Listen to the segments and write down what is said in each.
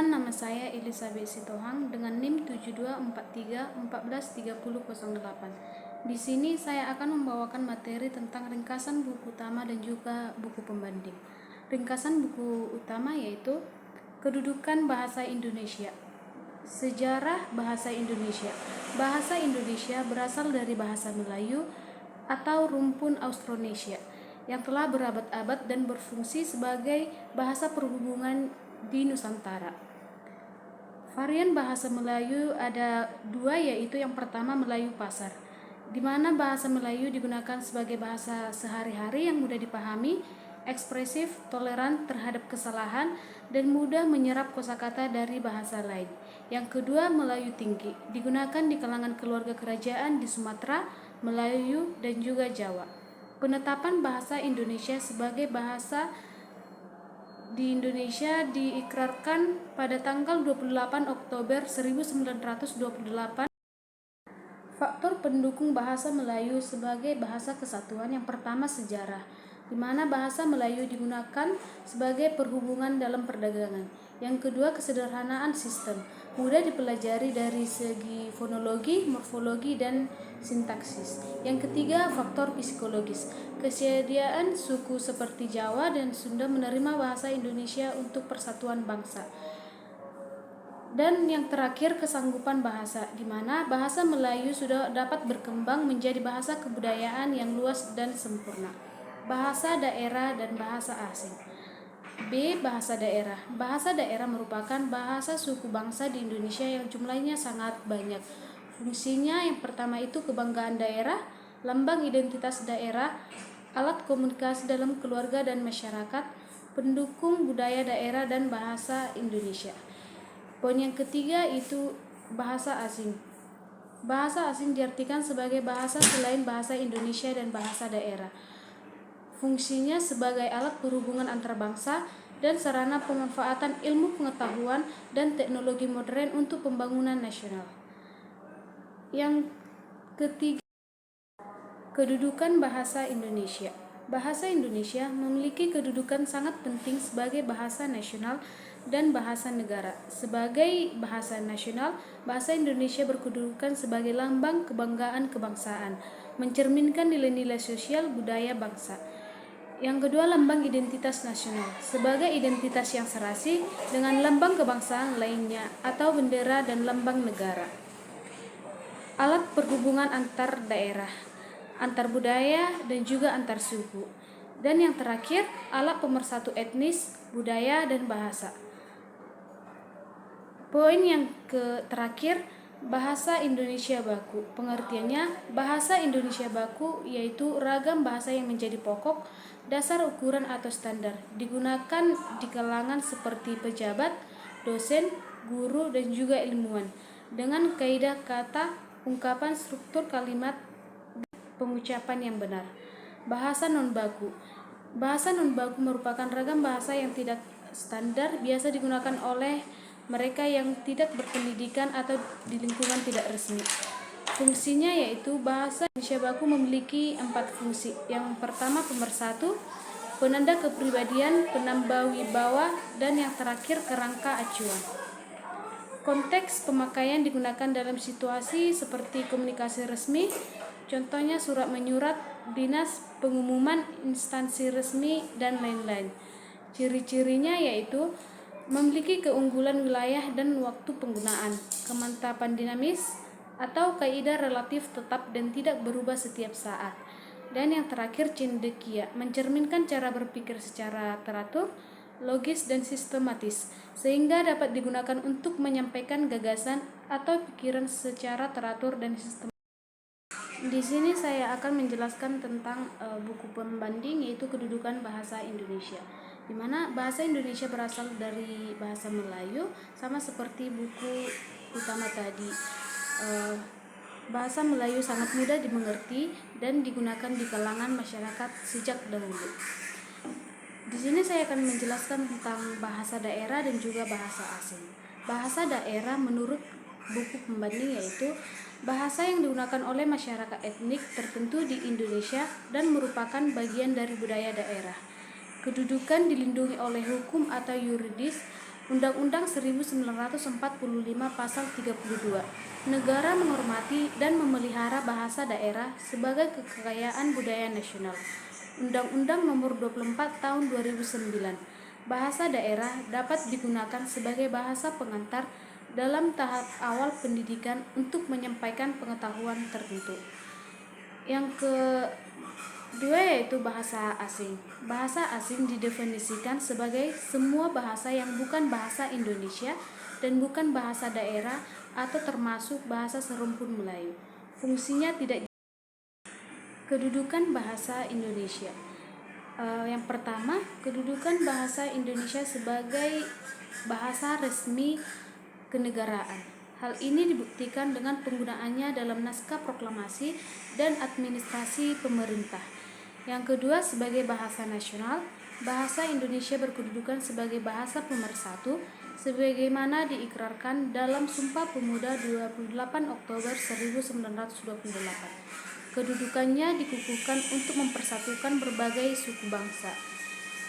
Perkenalkan, nama saya Elizabeth Sitohang dengan NIM 7243143008. Di sini saya akan membawakan materi tentang ringkasan buku utama dan juga buku pembanding. Ringkasan buku utama yaitu Kedudukan Bahasa Indonesia. Sejarah Bahasa Indonesia. Bahasa Indonesia berasal dari bahasa Melayu atau rumpun Austronesia yang telah berabad-abad dan berfungsi sebagai bahasa perhubungan di Nusantara. Varian bahasa Melayu ada dua, yaitu yang pertama Melayu Pasar, di mana bahasa Melayu digunakan sebagai bahasa sehari-hari yang mudah dipahami, ekspresif, toleran terhadap kesalahan, dan mudah menyerap kosakata dari bahasa lain. Yang kedua Melayu Tinggi, digunakan di kalangan keluarga kerajaan di Sumatera, Melayu, dan juga Jawa. Penetapan bahasa Indonesia sebagai bahasa di Indonesia diikrarkan pada tanggal 28 Oktober 1928. Faktor pendukung bahasa Melayu sebagai bahasa kesatuan: yang pertama sejarah, di mana bahasa Melayu digunakan sebagai perhubungan dalam perdagangan. Yang kedua kesederhanaan sistem, mudah dipelajari dari segi fonologi, morfologi, dan sintaksis. Yang ketiga faktor psikologis, kesediaan suku seperti Jawa dan Sunda menerima bahasa Indonesia untuk persatuan bangsa. Dan yang terakhir kesanggupan bahasa, di mana bahasa Melayu sudah dapat berkembang menjadi bahasa kebudayaan yang luas dan sempurna. Bahasa daerah dan bahasa asing. B. Bahasa daerah. Bahasa daerah merupakan bahasa suku bangsa di Indonesia yang jumlahnya sangat banyak. Fungsinya yang pertama itu kebanggaan daerah, lambang identitas daerah, alat komunikasi dalam keluarga dan masyarakat, pendukung budaya daerah dan bahasa Indonesia. Poin yang ketiga itu bahasa asing. Bahasa asing diartikan sebagai bahasa selain bahasa Indonesia dan bahasa daerah. Fungsinya sebagai alat perhubungan antar bangsa dan sarana pemanfaatan ilmu pengetahuan dan teknologi modern untuk pembangunan nasional. Yang ketiga, kedudukan bahasa Indonesia. Bahasa Indonesia memiliki kedudukan sangat penting sebagai bahasa nasional dan bahasa negara. Sebagai bahasa nasional, bahasa Indonesia berkedudukan sebagai lambang kebanggaan kebangsaan, mencerminkan nilai-nilai sosial budaya bangsa. Yang kedua, lambang identitas nasional, sebagai identitas yang serasi dengan lambang kebangsaan lainnya atau bendera dan lambang negara. Alat perhubungan antar daerah, antar budaya, dan juga antar suku. Dan yang terakhir, alat pemersatu etnis, budaya, dan bahasa. Poin yang terakhir, bahasa Indonesia baku. Pengertiannya, bahasa Indonesia baku yaitu ragam bahasa yang menjadi pokok, dasar, ukuran, atau standar. Digunakan di kalangan seperti pejabat, dosen, guru, dan juga ilmuwan. Dengan kaidah kata, ungkapan, struktur kalimat, pengucapan yang benar. Bahasa non-baku. Bahasa non-baku merupakan ragam bahasa yang tidak standar, biasa digunakan oleh mereka yang tidak berpendidikan atau di lingkungan tidak resmi. Fungsinya yaitu bahasa Indonesia baku memiliki 4 fungsi. Yang pertama pemersatu, penanda kepribadian, penambah wibawa, dan yang terakhir kerangka acuan. Konteks pemakaian digunakan dalam situasi seperti komunikasi resmi, contohnya surat menyurat, dinas, pengumuman, instansi resmi, dan lain-lain. Ciri-cirinya yaitu memiliki keunggulan wilayah dan waktu penggunaan, kemantapan dinamis atau kaidah relatif tetap dan tidak berubah setiap saat. Dan yang terakhir cendekia, mencerminkan cara berpikir secara teratur, logis, dan sistematis, sehingga dapat digunakan untuk menyampaikan gagasan atau pikiran secara teratur dan sistematis. Di sini saya akan menjelaskan tentang buku pembanding, yaitu Kedudukan Bahasa Indonesia, di mana bahasa Indonesia berasal dari bahasa Melayu, sama seperti buku utama tadi. Bahasa Melayu sangat mudah dimengerti dan digunakan di kalangan masyarakat sejak dahulu. Di sini saya akan menjelaskan tentang bahasa daerah dan juga bahasa asing. Bahasa daerah menurut buku pembanding yaitu bahasa yang digunakan oleh masyarakat etnik tertentu di Indonesia dan merupakan bagian dari budaya daerah. Kedudukan dilindungi oleh hukum atau yuridis Undang-Undang 1945 Pasal 32. Negara menghormati dan memelihara bahasa daerah sebagai kekayaan budaya nasional. Undang-Undang Nomor 24 Tahun 2009. Bahasa daerah dapat digunakan sebagai bahasa pengantar dalam tahap awal pendidikan untuk menyampaikan pengetahuan tertentu. Yang kedua yaitu bahasa asing. Bahasa asing didefinisikan sebagai semua bahasa yang bukan bahasa Indonesia dan bukan bahasa daerah atau termasuk bahasa serumpun Melayu. Fungsinya tidak. Kedudukan bahasa Indonesia. Yang pertama, kedudukan bahasa Indonesia sebagai bahasa resmi kenegaraan. Hal ini dibuktikan dengan penggunaannya dalam naskah proklamasi dan administrasi pemerintah. Yang kedua, sebagai bahasa nasional, bahasa Indonesia berkedudukan sebagai bahasa pemersatu sebagaimana diikrarkan dalam Sumpah Pemuda 28 Oktober 1928. Kedudukannya dikukuhkan untuk mempersatukan berbagai suku bangsa.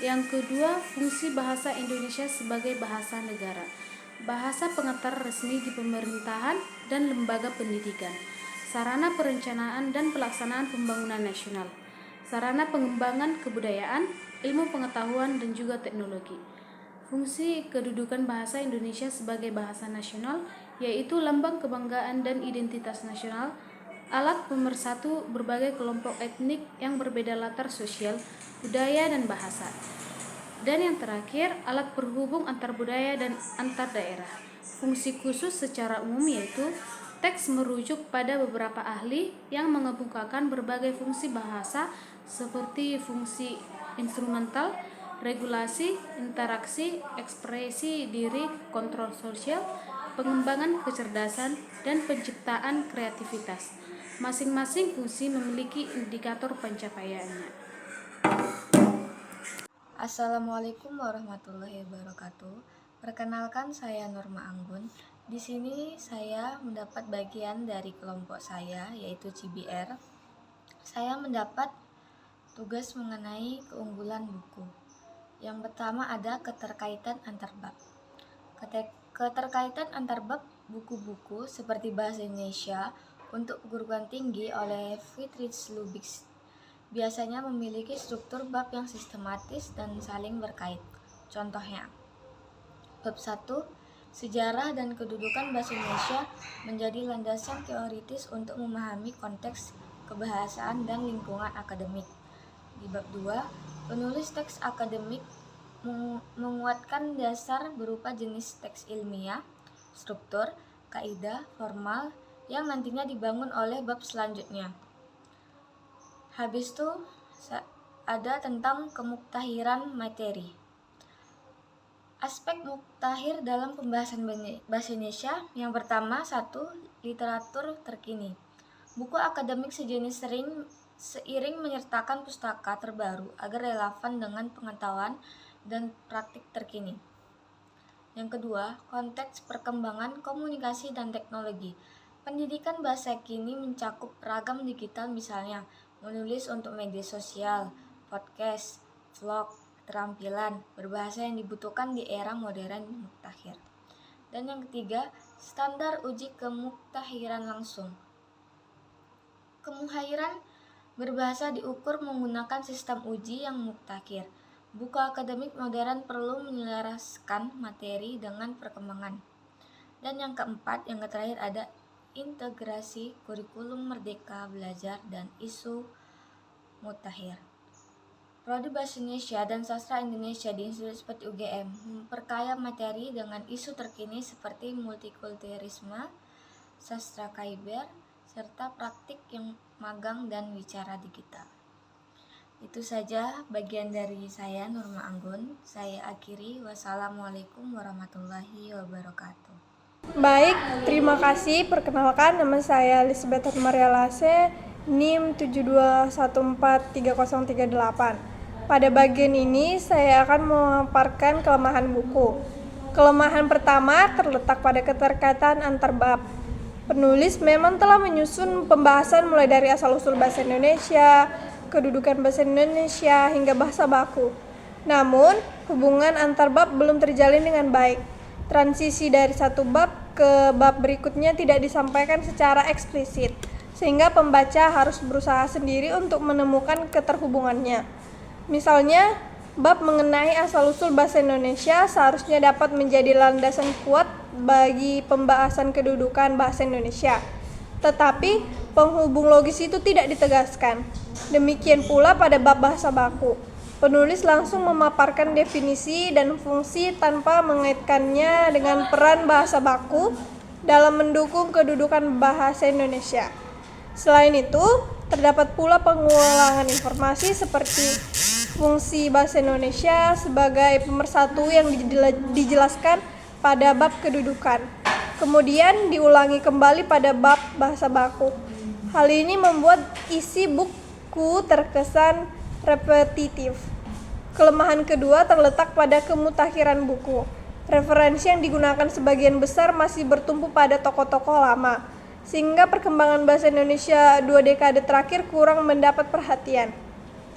Yang kedua, fungsi bahasa Indonesia sebagai bahasa negara. Bahasa pengantar resmi di pemerintahan dan lembaga pendidikan. Sarana perencanaan dan pelaksanaan pembangunan nasional. Sarana pengembangan kebudayaan, ilmu pengetahuan dan juga teknologi. Fungsi kedudukan bahasa Indonesia sebagai bahasa nasional yaitu lambang kebanggaan dan identitas nasional, alat pemersatu berbagai kelompok etnik yang berbeda latar sosial, budaya, dan bahasa. Dan yang terakhir, alat penghubung antar budaya dan antar daerah. Fungsi khusus secara umum yaitu teks merujuk pada beberapa ahli yang mengemukakan berbagai fungsi bahasa seperti fungsi instrumental, regulasi, interaksi, ekspresi diri, kontrol sosial, pengembangan kecerdasan, dan penciptaan kreativitas. Masing-masing fungsi memiliki indikator pencapaiannya. Assalamualaikum warahmatullahi wabarakatuh. Perkenalkan, saya Norma Anggun. Di sini saya mendapat bagian dari kelompok saya, yaitu CBR. Saya mendapat tugas mengenai keunggulan buku. Yang pertama ada keterkaitan antar bab. Keterkaitan antar bab buku-buku seperti bahasa Indonesia untuk perguruan tinggi oleh Friedrich Lubitsch biasanya memiliki struktur bab yang sistematis dan saling berkait. Contohnya, bab 1, sejarah dan kedudukan bahasa Indonesia menjadi landasan teoritis untuk memahami konteks kebahasaan dan lingkungan akademik. Di bab 2, penulis teks akademik menguatkan dasar berupa jenis teks ilmiah, struktur, kaidah, formal, yang nantinya dibangun oleh bab selanjutnya. Habis itu ada tentang kemuktahiran materi. Aspek muktahir dalam pembahasan bahasa Indonesia. Yang pertama, 1. Literatur terkini. Buku akademik sejenis seiring menyertakan pustaka terbaru agar relevan dengan pengetahuan dan praktik terkini. Yang kedua, konteks perkembangan komunikasi dan teknologi. Pendidikan bahasa kini mencakup ragam digital, misalnya menulis untuk media sosial, podcast, vlog, keterampilan berbahasa yang dibutuhkan di era modern muktakhir. Dan yang ketiga, standar uji kemuktahiran langsung. Kemuktahiran berbahasa diukur menggunakan sistem uji yang muktakhir. Buku akademik modern perlu menyelaraskan materi dengan perkembangan. Dan yang keempat, yang terakhir ada integrasi kurikulum merdeka belajar dan isu mutakhir. Prodi Bahasa Indonesia dan Sastra Indonesia di institusi seperti UGM memperkaya materi dengan isu terkini seperti multikulturalisme, sastra cyber, serta praktik yang magang dan bicara digital. Itu saja bagian dari saya, Norma Anggun. Saya akhiri. Wassalamualaikum warahmatullahi wabarakatuh. Baik, terima kasih. Perkenalkan, nama saya Elizabeth Maria Lase, NIM 72143038. Pada bagian ini, saya akan memaparkan kelemahan buku. Kelemahan pertama terletak pada keterkaitan antar bab. Penulis memang telah menyusun pembahasan mulai dari asal-usul bahasa Indonesia, kedudukan bahasa Indonesia, hingga bahasa baku. Namun, hubungan antar bab belum terjalin dengan baik. Transisi dari satu bab ke bab berikutnya tidak disampaikan secara eksplisit, sehingga pembaca harus berusaha sendiri untuk menemukan keterhubungannya. Misalnya, bab mengenai asal-usul bahasa Indonesia seharusnya dapat menjadi landasan kuat bagi pembahasan kedudukan bahasa Indonesia. Tetapi, penghubung logis itu tidak ditegaskan. Demikian pula pada bab bahasa baku. Penulis langsung memaparkan definisi dan fungsi tanpa mengaitkannya dengan peran bahasa baku dalam mendukung kedudukan bahasa Indonesia. Selain itu, terdapat pula pengulangan informasi seperti fungsi bahasa Indonesia sebagai pemersatu yang dijelaskan pada bab kedudukan, kemudian diulangi kembali pada bab bahasa baku. Hal ini membuat isi buku terkesan repetitif. Kelemahan kedua terletak pada kemutakhiran buku. Referensi yang digunakan sebagian besar masih bertumpu pada tokoh-tokoh lama, sehingga perkembangan bahasa Indonesia 2 dekade terakhir kurang mendapat perhatian.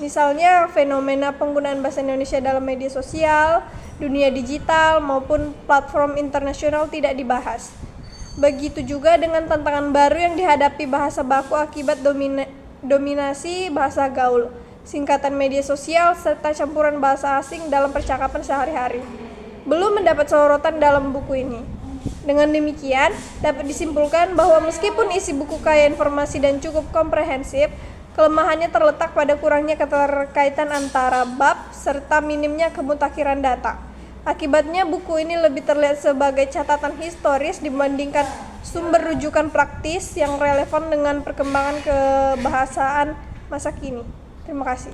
Misalnya, fenomena penggunaan bahasa Indonesia dalam media sosial, dunia digital, maupun platform internasional tidak dibahas. Begitu juga dengan tantangan baru yang dihadapi bahasa baku akibat dominasi bahasa gaul, singkatan media sosial, serta campuran bahasa asing dalam percakapan sehari-hari. Belum mendapat sorotan dalam buku ini. Dengan demikian, dapat disimpulkan bahwa meskipun isi buku kaya informasi dan cukup komprehensif, kelemahannya terletak pada kurangnya keterkaitan antara bab serta minimnya kemutakhiran data. Akibatnya, buku ini lebih terlihat sebagai catatan historis dibandingkan sumber rujukan praktis yang relevan dengan perkembangan kebahasaan masa kini. Terima kasih.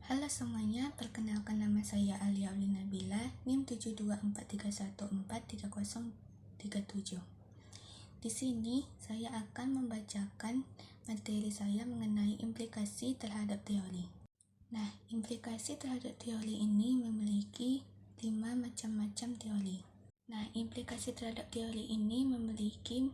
Halo semuanya, perkenalkan nama saya Alia Auli Nabila, NIM 72431433037. Di sini saya akan membacakan materi saya mengenai implikasi terhadap teori. Nah, implikasi terhadap teori ini memiliki 5 macam-macam teori. Nah, implikasi terhadap teori ini memiliki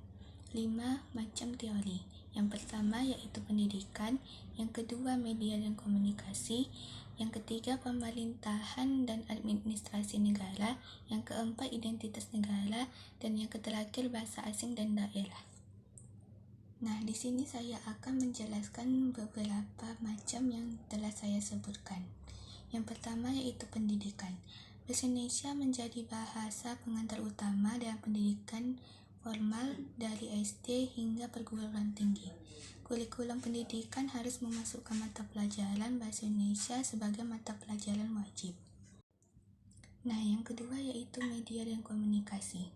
5 macam teori. Yang pertama yaitu pendidikan, yang kedua media dan komunikasi, yang ketiga pemerintahan dan administrasi negara, yang keempat identitas negara, dan yang terakhir bahasa asing dan daerah. Nah, di sini saya akan menjelaskan beberapa macam yang telah saya sebutkan. Yang pertama yaitu pendidikan. Bahasa Indonesia menjadi bahasa pengantar utama dalam pendidikan formal dari SD hingga perguruan tinggi. Kurikulum pendidikan harus memasukkan mata pelajaran bahasa Indonesia sebagai mata pelajaran wajib. Nah, yang kedua yaitu media dan komunikasi.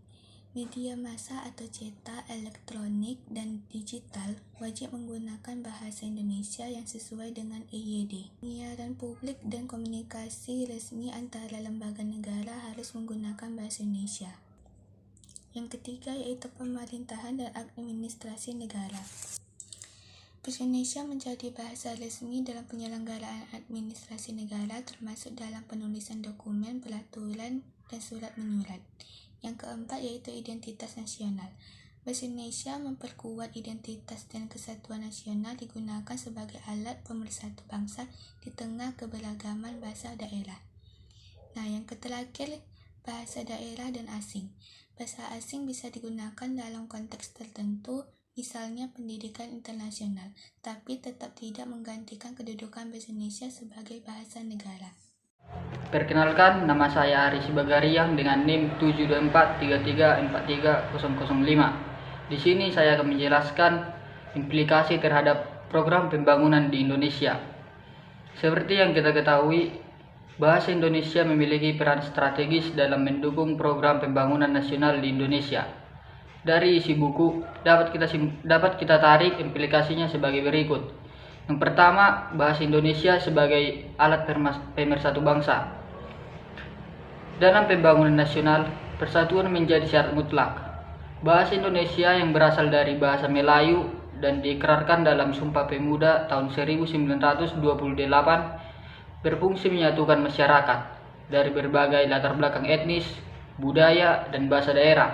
Media massa atau cetak, elektronik, dan digital wajib menggunakan bahasa Indonesia yang sesuai dengan EYD. Penyiaran publik dan komunikasi resmi antara lembaga negara harus menggunakan bahasa Indonesia. Yang ketiga yaitu pemerintahan dan administrasi negara. Bahasa Indonesia menjadi bahasa resmi dalam penyelenggaraan administrasi negara termasuk dalam penulisan dokumen, peraturan, dan surat menyurat. Yang keempat yaitu identitas nasional. Bahasa Indonesia memperkuat identitas dan kesatuan nasional digunakan sebagai alat pemersatu bangsa di tengah keberagaman bahasa daerah. Nah, yang terakhir bahasa daerah dan asing. Bahasa asing bisa digunakan dalam konteks tertentu, misalnya pendidikan internasional, tapi tetap tidak menggantikan kedudukan bahasa Indonesia sebagai bahasa negara. Perkenalkan, nama saya Aris Bagariang dengan NIM 724343005. Di sini saya akan menjelaskan implikasi terhadap program pembangunan di Indonesia. Seperti yang kita ketahui, bahasa Indonesia memiliki peran strategis dalam mendukung program pembangunan nasional di Indonesia. Dari isi buku dapat kita tarik implikasinya sebagai berikut. Yang pertama, bahasa Indonesia sebagai alat pemersatu bangsa. Dalam pembangunan nasional, persatuan menjadi syarat mutlak. Bahasa Indonesia yang berasal dari bahasa Melayu dan diikrarkan dalam Sumpah Pemuda tahun 1928 berfungsi menyatukan masyarakat dari berbagai latar belakang etnis, budaya, dan bahasa daerah.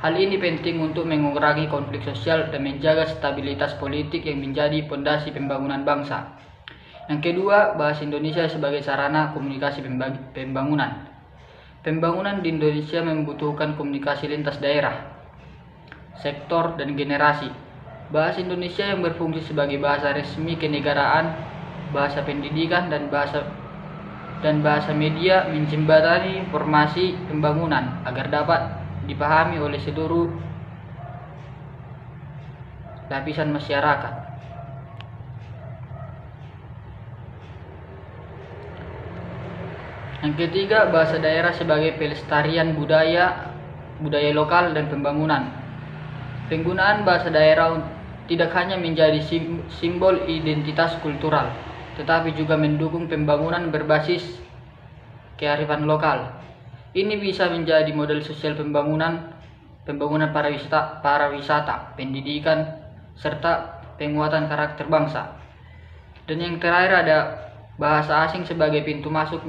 Hal ini penting untuk mengurangi konflik sosial dan menjaga stabilitas politik yang menjadi fondasi pembangunan bangsa. Yang kedua, bahasa Indonesia sebagai sarana komunikasi pembangunan. Pembangunan di Indonesia membutuhkan komunikasi lintas daerah, sektor, dan generasi. Bahasa Indonesia yang berfungsi sebagai bahasa resmi kenegaraan, bahasa pendidikan, dan bahasa media menjembatani informasi pembangunan agar dapat dipahami oleh seluruh lapisan masyarakat. Yang ketiga, bahasa daerah sebagai pelestarian budaya lokal dan pembangunan. Penggunaan bahasa daerah tidak hanya menjadi simbol identitas kultural, tetapi juga mendukung pembangunan berbasis kearifan lokal. Ini bisa menjadi model sosial pembangunan pariwisata, pendidikan, serta penguatan karakter bangsa. Dan yang terakhir ada bahasa asing sebagai pintu masuk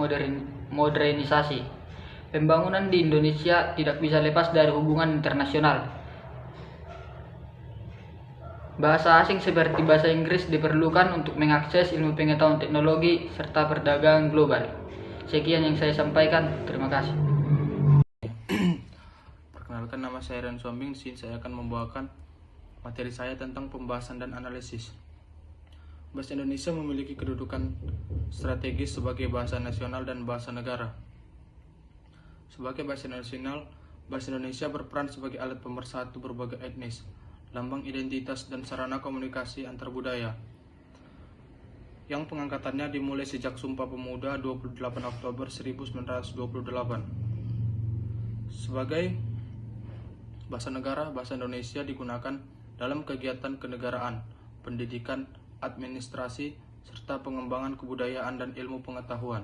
modernisasi. Pembangunan di Indonesia tidak bisa lepas dari hubungan internasional. Bahasa asing seperti bahasa Inggris diperlukan untuk mengakses ilmu pengetahuan teknologi serta perdagangan global. Sekian yang saya sampaikan. Terima kasih. Perkenalkan, nama saya Ren Sombing. Di sini saya akan membawakan materi saya tentang pembahasan dan analisis. Bahasa Indonesia memiliki kedudukan strategis sebagai bahasa nasional dan bahasa negara. Sebagai bahasa nasional, bahasa Indonesia berperan sebagai alat pemersatu berbagai etnis, lambang identitas, dan sarana komunikasi antar budaya, yang pengangkatannya dimulai sejak Sumpah Pemuda 28 Oktober 1928. Sebagai bahasa negara, bahasa Indonesia digunakan dalam kegiatan kenegaraan, pendidikan, administrasi, serta pengembangan kebudayaan dan ilmu pengetahuan.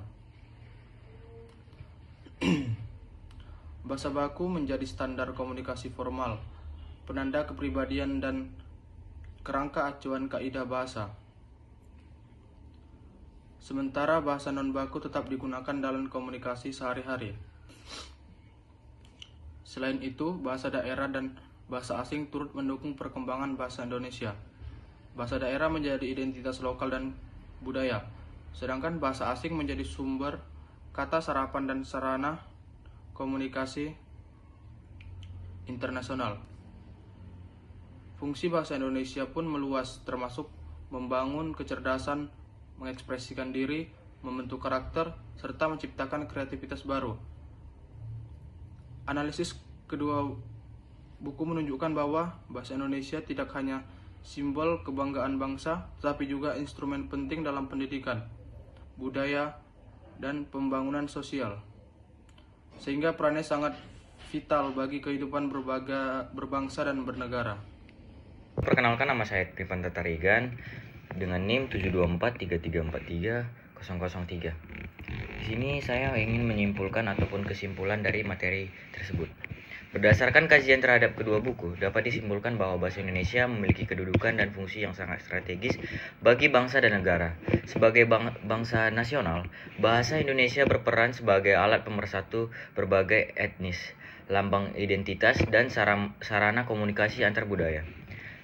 Bahasa baku menjadi standar komunikasi formal, penanda kepribadian dan kerangka acuan kaidah bahasa. Sementara bahasa non-baku tetap digunakan dalam komunikasi sehari-hari. Selain itu, bahasa daerah dan bahasa asing turut mendukung perkembangan bahasa Indonesia. Bahasa daerah menjadi identitas lokal dan budaya, sedangkan bahasa asing menjadi sumber kata sarapan dan sarana komunikasi internasional. Fungsi bahasa Indonesia pun meluas, termasuk membangun kecerdasan, mengekspresikan diri, membentuk karakter, serta menciptakan kreativitas baru. Analisis kedua buku menunjukkan bahwa bahasa Indonesia tidak hanya simbol kebanggaan bangsa, tetapi juga instrumen penting dalam pendidikan, budaya, dan pembangunan sosial. Sehingga perannya sangat vital bagi kehidupan berbangsa dan bernegara. Perkenalkan, nama saya Rifan Tatarigan dengan NIM 72433433003. Di sini saya ingin menyimpulkan ataupun kesimpulan dari materi tersebut. Berdasarkan kajian terhadap kedua buku, dapat disimpulkan bahwa bahasa Indonesia memiliki kedudukan dan fungsi yang sangat strategis bagi bangsa dan negara. Sebagai bangsa nasional, bahasa Indonesia berperan sebagai alat pemersatu berbagai etnis, lambang identitas, dan sarana komunikasi antar budaya.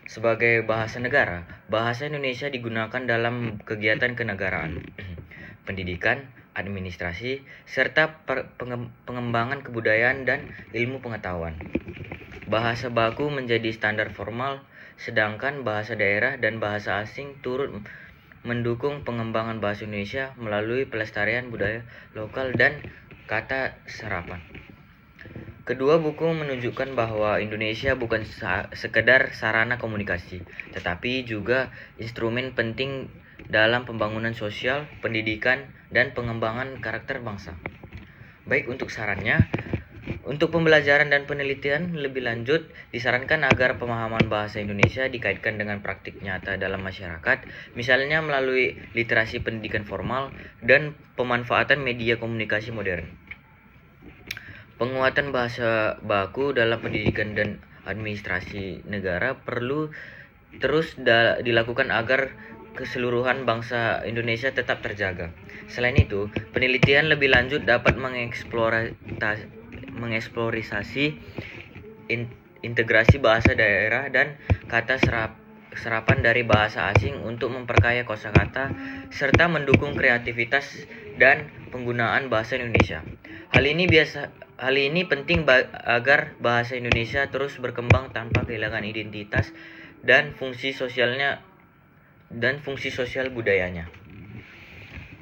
Sebagai bahasa negara, bahasa Indonesia digunakan dalam kegiatan kenegaraan, pendidikan, administrasi, serta pengembangan kebudayaan dan ilmu pengetahuan. Bahasa baku menjadi standar formal, sedangkan bahasa daerah dan bahasa asing turut mendukung pengembangan bahasa Indonesia melalui pelestarian budaya lokal dan kata serapan. Kedua buku menunjukkan bahwa Indonesia bukan sekedar sarana komunikasi, tetapi juga instrumen penting dalam pembangunan sosial, pendidikan, dan pengembangan karakter bangsa. Baik, untuk sarannya, untuk pembelajaran dan penelitian lebih lanjut, disarankan agar pemahaman bahasa Indonesia dikaitkan dengan praktik nyata dalam masyarakat, misalnya melalui literasi pendidikan formal dan pemanfaatan media komunikasi modern. Penguatan bahasa baku dalam pendidikan dan administrasi negara perlu terus dilakukan agar keseluruhan bangsa Indonesia tetap terjaga. Selain itu, penelitian lebih lanjut dapat mengeksplorasi integrasi bahasa daerah dan kata serapan dari bahasa asing untuk memperkaya kosakata serta mendukung kreativitas dan penggunaan bahasa Indonesia. Hal ini penting agar bahasa Indonesia terus berkembang tanpa kehilangan identitas dan fungsi sosial budayanya.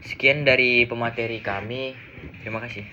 Sekian dari pemateri kami. Terima kasih.